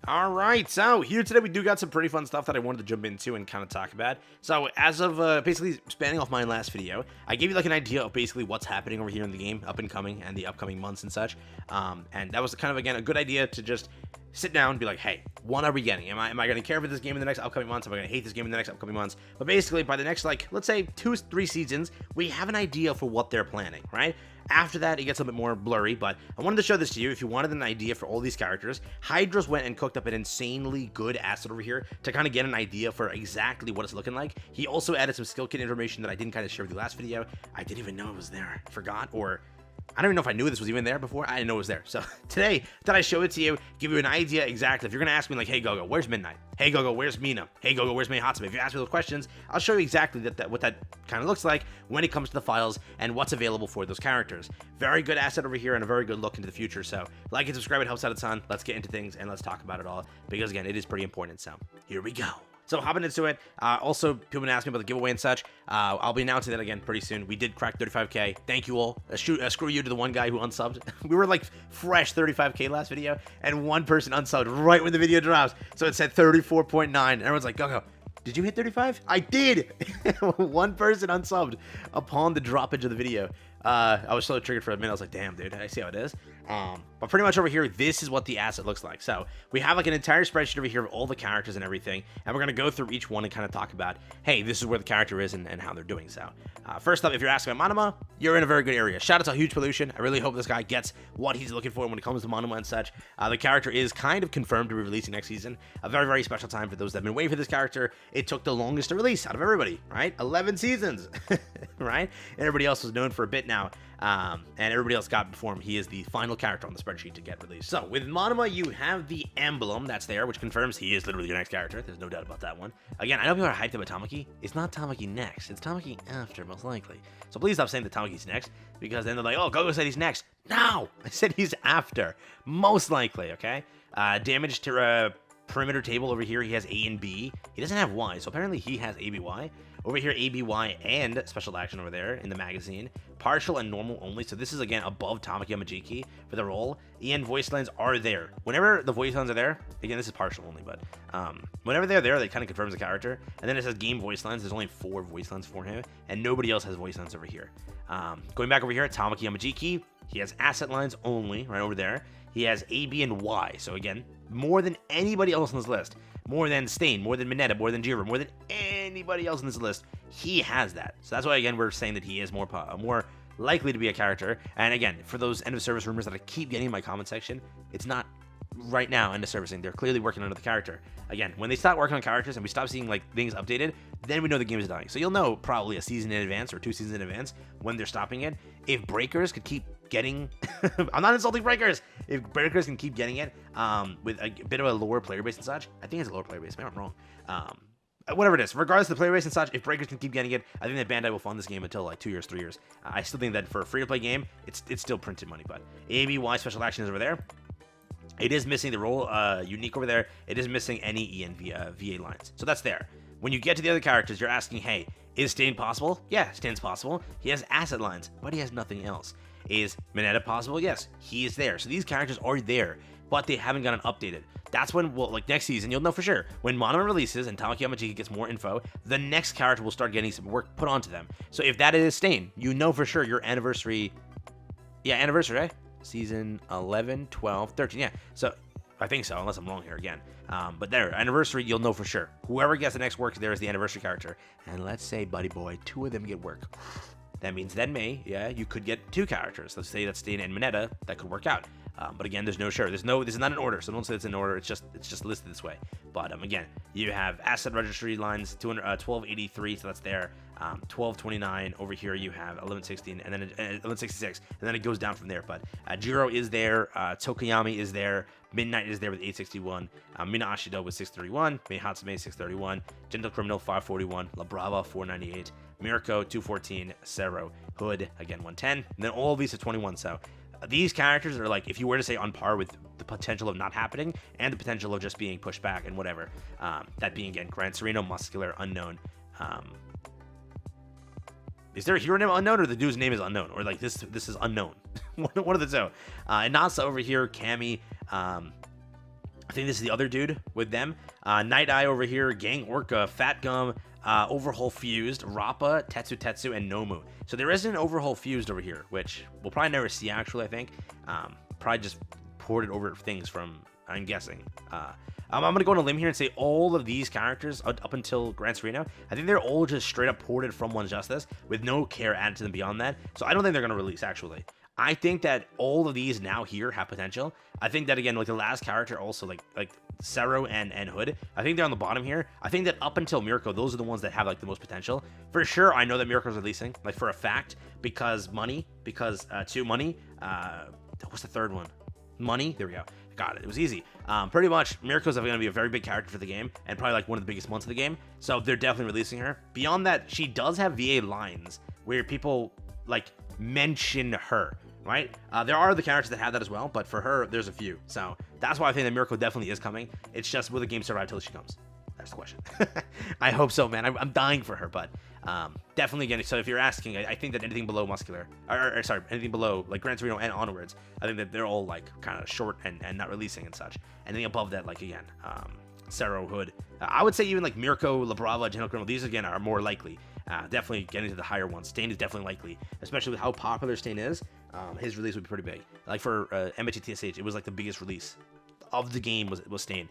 All right, so here today we do got some pretty fun stuff that I wanted to jump into and kind of talk about. So as of basically spanning off my last video, I gave you like an idea of basically what's happening over here in the game, up and coming, and the upcoming months and such. And that was kind of, again, a good idea to just sit down and be like, hey, what are we getting? Am I going to care for this game in the next upcoming months? Am I going to hate this game in the next upcoming months? But basically, by the next, like, let's say 2-3 seasons, we have an idea for what they're planning, right? After that, it gets a bit more blurry, but I wanted to show this to you. If you wanted an idea for all these characters, Hydra's went and cooked up an insanely good asset over here to kind of get an idea for exactly what it's looking like. He also added some skill kit information that I didn't kind of share with you last video. I didn't even know it was there. Forgot, or I don't even know if I knew this was even there before. I didn't know it was there. So today, thought I'd show it to you, give you an idea exactly. If you're going to ask me like, hey, Gogo, where's Midnight? Hey, Gogo, where's Mina? Hey, Gogo, where's Meihatsube? If you ask me those questions, I'll show you exactly what that kind of looks like when it comes to the files and what's available for those characters. Very good asset over here and a very good look into the future. So like and subscribe. It helps out a ton. Let's get into things and let's talk about it all because, again, it is pretty important. So here we go. So hopping into it, also people been asking about the giveaway and such. I'll be announcing that again pretty soon. We did crack 35k. Thank you all. Screw you to the one guy who unsubbed. We were like fresh 35k last video, and one person unsubbed right when the video drops. So it said 34.9. And everyone's like, go. Did you hit 35? I did. One person unsubbed upon the droppage of the video. I was so triggered for a minute. I was like, damn, dude, I see how it is. But pretty much over here, this is what the asset looks like. So we have like an entire spreadsheet over here of all the characters and everything. And we're going to go through each one and kind of talk about, hey, this is where the character is and how they're doing. So first up, if you're asking about Monoma, you're in a very good area. Shout out to Huge Pollution. I really hope this guy gets what he's looking for when it comes to Monoma and such. The character is kind of confirmed to be releasing next season. A very, very special time for those that have been waiting for this character. It took the longest to release out of everybody, right? 11 seasons, right? And everybody else was known for a bit now. And everybody else got before him. He is the final character on the spreadsheet to get released. So with Monoma, you have the emblem that's there, which confirms he is literally your next character. There's no doubt about that one. Again, I know people are hyped about Tamaki. It's not Tamaki next. It's Tamaki after, most likely. So please stop saying that Tamaki's next, because then they're like, oh, Gogo said he's next. No, I said he's after, most likely. Okay. Damage to perimeter table over here. He has A and B. He doesn't have Y, so apparently he has ABY. Over here, ABY and special action over there in the magazine. Partial and normal only. So this is, again, above Tamaki Yamajiki for the role. And voice lines are there. Whenever the voice lines are there, again, this is partial only, but whenever they're there, they kind of confirms the character. And then it says game voice lines. There's only 4 voice lines for him, and nobody else has voice lines over here. Going back over here, Tamaki Yamajiki, he has asset lines only right over there. He has A, B, and Y. So, again, more than anybody else on this list. More than Stain, more than Mineta, more than Jiro, more than anybody else on this list. He has that. So that's why, again, we're saying that he is more likely to be a character. And again, for those end of service rumors that I keep getting in my comment section, it's not right now end of servicing. They're clearly working on the character. Again, when they stop working on characters and we stop seeing like things updated, then we know the game is dying. So you'll know probably a season in advance or 2 seasons in advance when they're stopping it. If breakers could keep getting I'm not insulting breakers. If breakers can keep getting it with a bit of a lower player base and such, I think it's a lower player base. Maybe I'm wrong. Whatever it is, regardless of the player base and such, if breakers can keep getting it, I think that Bandai will fund this game until like 2 years, 3 years. I still think that for a free-to-play game, it's still printed money. But ABY special action is over there. It is missing the role unique over there. It is missing any EN VA lines. So that's there. When you get to the other characters, you're asking, hey, is Stain possible? Yeah, Stain's possible. He has asset lines, but he has nothing else. Is Mineta possible? Yes, he is there. So these characters are there, but they haven't gotten updated. That's when, well, like next season, you'll know for sure. When Monoma releases and Tamaki Yamajiki gets more info, the next character will start getting some work put onto them. So if that is Stain, you know for sure your anniversary, anniversary, right? Season 11, 12, 13, yeah. So I think so, unless I'm wrong here again. But there, anniversary, you'll know for sure. Whoever gets the next work there is the anniversary character. And let's say, buddy boy, 2 of them get work. That means then May, you could get 2 characters. Let's say that's Stain and Mineta. That could work out. But again, there's no sure. This is not an order, so don't say it's in order. It's just listed this way. But again, you have asset registry lines 1283, so that's there. 1229 over here. You have 1116 and then 1166, and then it goes down from there. But Jiro is there. Tokoyami is there. Midnight is there with 861. Mina Ashido with 631. Meihatsube 631. Gentle Criminal 541. La Brava 498. Mirko 214. Sero Hood again 110. And then all of these are 21. So these characters are like, if you were to say on par with the potential of not happening and the potential of just being pushed back and whatever. That being again Gran Sereno, Muscular, Unknown. Is there a hero name unknown, or the dude's name is unknown, or like this is unknown? One of the two. And Nasa over here, Cammy, I think this is the other dude with them. Night Eye over here, Gang Orca, Fat Gum, Overhaul Fused, Rappa, Tetsu, and Nomu. So there is an Overhaul Fused over here, which we'll probably never see actually, I think. Probably just ported over things from, I'm guessing. I'm going to go on a limb here and say all of these characters up until Gran Torino, I think they're all just straight up ported from One Justice with no care added to them beyond that. So I don't think they're going to release actually. I think that all of these now here have potential. I think that, again, like the last character also, like Sero and Hood, I think they're on the bottom here. I think that up until Mirko, those are the ones that have like the most potential. For sure, I know that Mirko's releasing, like for a fact, because money, because two, money. What's the third one? Money. There we go. Got it. It was easy. Pretty much, Mirko's going to be a very big character for the game, and probably like one of the biggest months of the game. So they're definitely releasing her. Beyond that, she does have VA lines where people like mention her. Right? There are other characters that have that as well, but for her, there's a few. So that's why I think that Mirko definitely is coming. It's just, will the game survive till she comes? That's the question. I hope so, man. I'm dying for her, but definitely, again, so if you're asking, I think that anything below Muscular, or sorry, anything below, like Gran Torino and onwards, I think that they're all, like, kind of short and not releasing and such. Anything above that, like, again, Sero, Hood. I would say even, like, Mirko, La Brava, General Criminal, these, again, are more likely. Definitely getting to the higher ones. Stain is definitely likely, especially with how popular Stain is. His release would be pretty big. Like for MHTSH, it was like the biggest release of the game was Stain.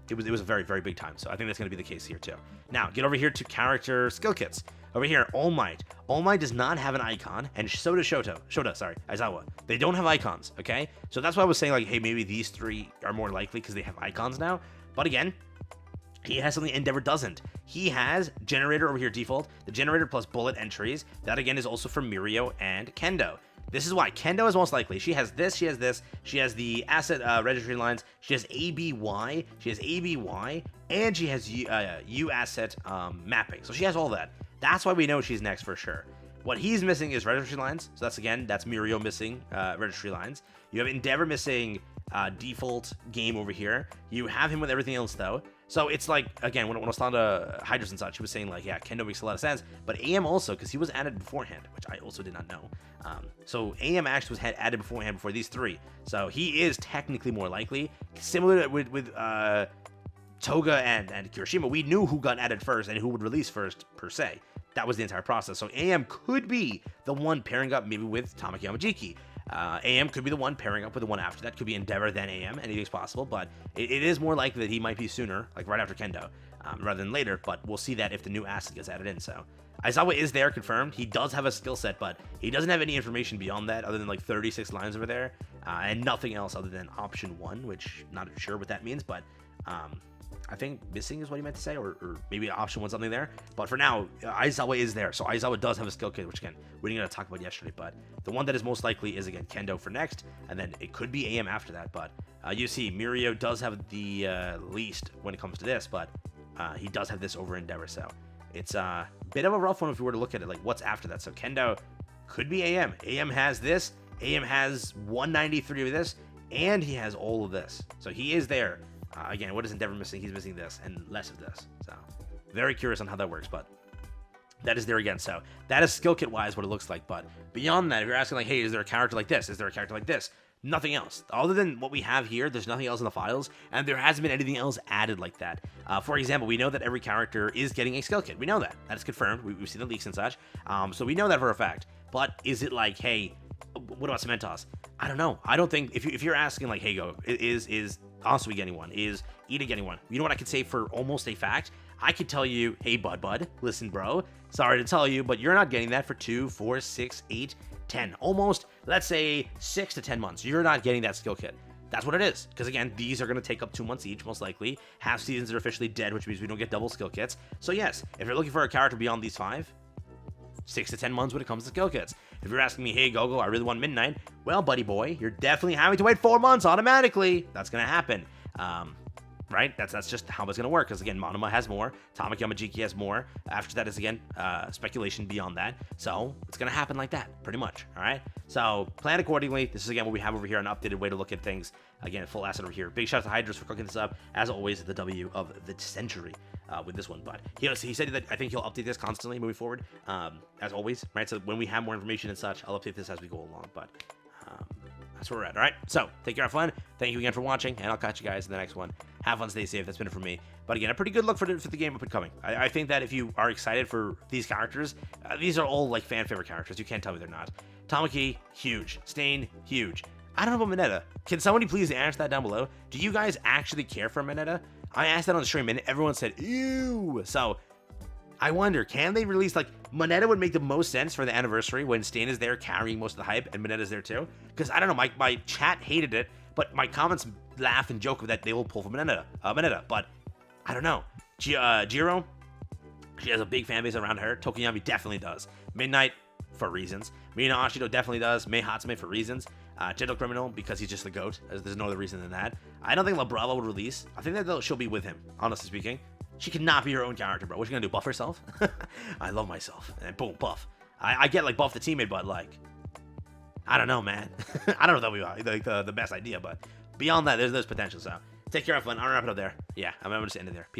It was a very, very big time. So I think that's going to be the case here too. Now, get over here to character skill kits. Over here, All Might. All Might does not have an icon, and so does Aizawa. They don't have icons, okay? So that's why I was saying, like, hey, maybe these three are more likely because they have icons now. But again, he has something Endeavor doesn't. He has Generator over here default, the Generator plus bullet entries. That again is also for Mirio and Kendo. This is why Kendo is most likely. She has this, she has this, she has the asset registry lines, she has ABY, and she has U asset mapping. So she has all that. That's why we know she's next for sure. What he's missing is registry lines. So that's Mirio missing registry lines. You have Endeavor missing default game over here. You have him with everything else though. So it's like, again, when I was talking to Hydras and such, he was saying like, yeah, Kendo makes a lot of sense, but AM also, because he was added beforehand, which I also did not know. So AM actually was added beforehand before these three. So he is technically more likely. Similar with Toga and Kirishima, we knew who got added first and who would release first, per se. That was the entire process. So AM could be the one pairing up maybe with Tamaki Yamajiki. AM could be the one pairing up with the one after that. Could be Endeavor, then AM. Anything's possible, but it is more likely that he might be sooner, like right after Kendo, rather than later, but we'll see that if the new asset gets added in. So Aizawa is there, confirmed. He does have a skill set, but he doesn't have any information beyond that other than like 36 lines over there, and nothing else other than option 1, which not sure what that means, but I think missing is what he meant to say, or maybe option 1 something there. But for now, Aizawa is there. So Aizawa does have a skill kit, which again, we didn't get to talk about yesterday. But the one that is most likely is, again, Kendo for next. And then it could be AM after that. But you see, Mirio does have the least when it comes to this. But he does have this over Endeavor. So it's a bit of a rough one if we were to look at it. Like, what's after that? So Kendo could be AM. AM has this. AM has 193 of this. And he has all of this. So he is there. Again, what is Endeavor missing? He's missing this and less of this. So very curious on how that works, but that is there again. So that is skill kit wise what it looks like. But beyond that, if you're asking like, hey, is there a character like this? Is there a character like this? Nothing else. Other than what we have here, there's nothing else in the files, and there hasn't been anything else added like that. For example, we know that every character is getting a skill kit. We know that. That is confirmed. We've seen the leaks and such. So we know that for a fact. But is it like, hey, what about Cementos? I don't know. I don't think, if you're asking like, hey, go, is Asui getting one? Is Ida getting one? You know what I could say for almost a fact? I could tell you, hey, bud, listen, bro, sorry to tell you, but you're not getting that for 2, 4, 6, 8, 10, almost, let's say 6 to 10 months. You're not getting that skill kit. That's what it is. Because again, these are going to take up 2 months each, most likely. Half seasons are officially dead, which means we don't get double skill kits. So yes, if you're looking for a character beyond these 5, 6 to 10 months when it comes to skill kits. If you're asking me, hey, Gogo, I really want Midnight, well, buddy boy, you're definitely having to wait 4 months automatically. That's going to happen. Right? That's just how it's going to work. Because, again, Monoma has more. Tamaki Yamajiki has more. After that is, again, speculation beyond that. So, it's going to happen like that, pretty much. All right? So, plan accordingly. This is, again, what we have over here, an updated way to look at things. Again, full asset over here. Big shout out to Hydras for cooking this up. As always, the W of the century with this one. But he said that I think he'll update this constantly moving forward. As always, right? So, when we have more information and such, I'll update this as we go along. But that's where we're at. All right? So, take care, have fun. Thank you again for watching, and I'll catch you guys in the next one. Have fun, stay safe. That's been it for me. But again, a pretty good look for the game up and coming. I think that if you are excited for these characters, these are all like fan favorite characters. You can't tell me they're not. Tamaki, huge. Stain, huge. I don't know about Moneta. Can somebody please answer that down below? Do you guys actually care for Moneta? I asked that on the stream, and everyone said, ew. So, I wonder, can they release, like, Moneta would make the most sense for the anniversary when Stain is there carrying most of the hype, and Moneta's there too? Because, I don't know, my chat hated it, but my comments laugh and joke that they will pull for Moneta, but I don't know. Jiro, she has a big fan base around her. Tokiyami definitely does. Midnight, for reasons. Mina Ashido definitely does. Mei Hatsume for reasons. Gentle Criminal, because he's just the GOAT. There's no other reason than that. I don't think La Brava would release. I think that she'll be with him, honestly speaking. She cannot be her own character, bro. What's she gonna do, buff herself? I love myself. And boom, buff. I get, like, buff the teammate, but, like, I don't know, man. I don't know if that would be, like, the best idea, but beyond that, there's potential, so take care, have fun. I'm gonna wrap it up there. Yeah, I'm gonna just end it there. Peace.